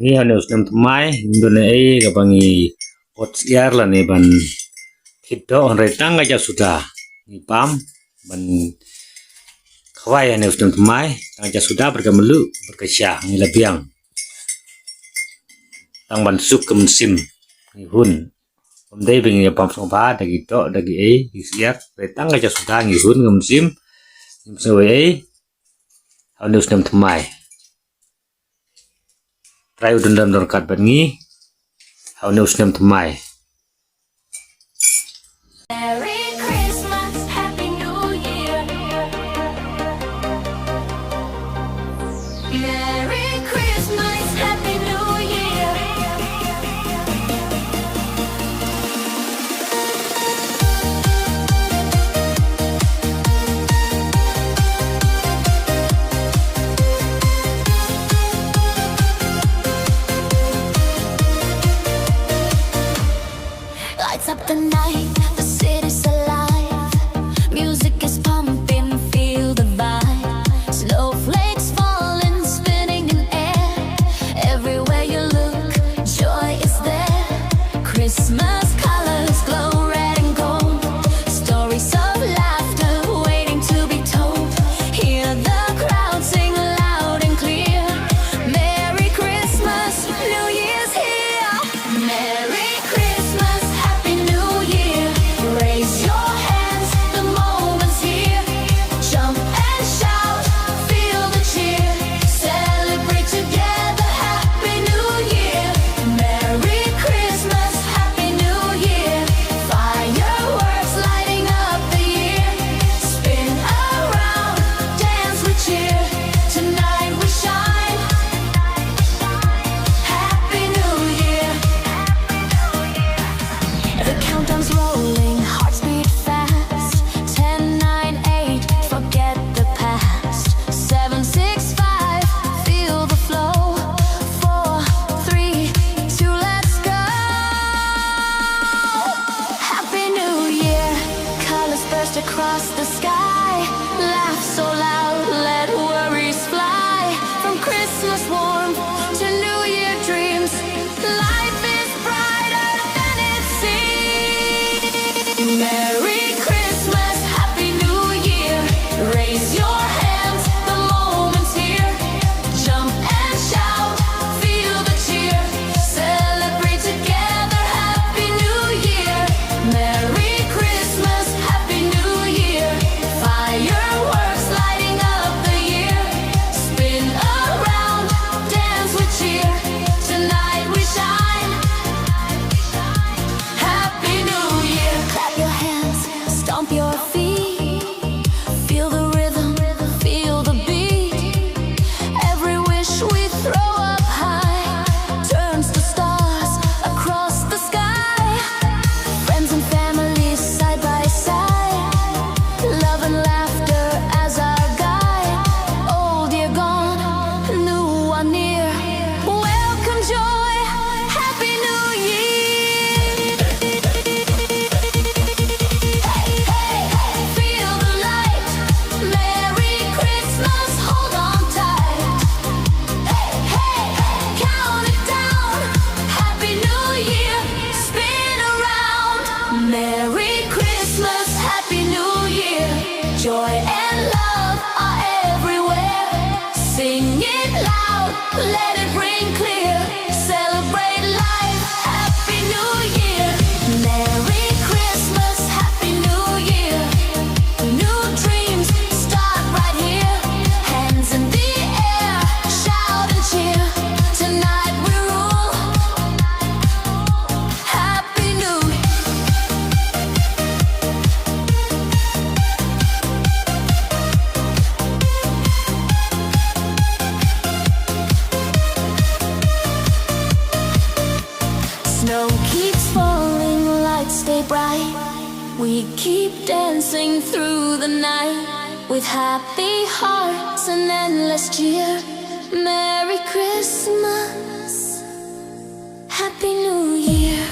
Ni harus nem mai Indonesia kapangi pot siar lah nih ban kita on retang aja sudah ni pam ban kawai harus nem mai aja sudah berkemelu berkesyah ni lebiang tang ban suk ke musim ni hun om dai bengi pam song ba dagi to dagi siar retang aja sudah ni hun ke musim sesuai harus nem mai try udun dalam dorkat bangi harus nem mai. Up the night, the city's alive. Music is pumping, feel the vibe. Snowflakes falling, spinning in air. Everywhere you look, joy is there. Christmas colors glow red and gold. Stories of laughter waiting to be told. Hear the crowd sing loud and clear. Merry Christmas, New Year's here. Merry Christmas. Raise your hands, the moment's here. Jump and shout, feel the cheer. Celebrate together, Happy New Year. Merry Christmas, Happy New Year. Fireworks lighting up the year. Spin around, dance with cheer. Tonight we shine. Happy New Year. The countdown's rolling. Across the sky, laugh so loud, let worries fly. From Christmas warmth to New Year dreams, life is brighter than it seems. Merry Christmas, Happy New Year. Raise your hands, the moment's here. Jump and shout, feel the cheer. Celebrate together, Happy New Year. Merry Christmas, Happy New Year. Fireworks lighting up the year. Spin around, dance with cheer. Tonight we shine. Happy New Year. Clap your hands, stomp your feet. Feel the rhythm, feel the beat. Every wish we throw up high turns to stars across the sky. Friends and families side by side. Love and laughter as our guide. Old year gone, new one near. Welcome joy, Happy New Year. Hey, hey, feel the light. Merry Christmas, hold on tight. Hey, hey, count it down. Happy New Year, spin around. Merry Christmas, Happy New Year. Joy and love are everywhere. Sing it loud, let it ring clear. Celebrate life, Happy New Year. Merry Christmas, Happy New Year. New dreams start right here. Hands in the air, shout and cheer. Tonight we rule. Happy New Year. Snow keeps falling, lights stay bright. We keep dancing through the night with happy hearts and endless cheer. Merry Christmas, Happy New Year.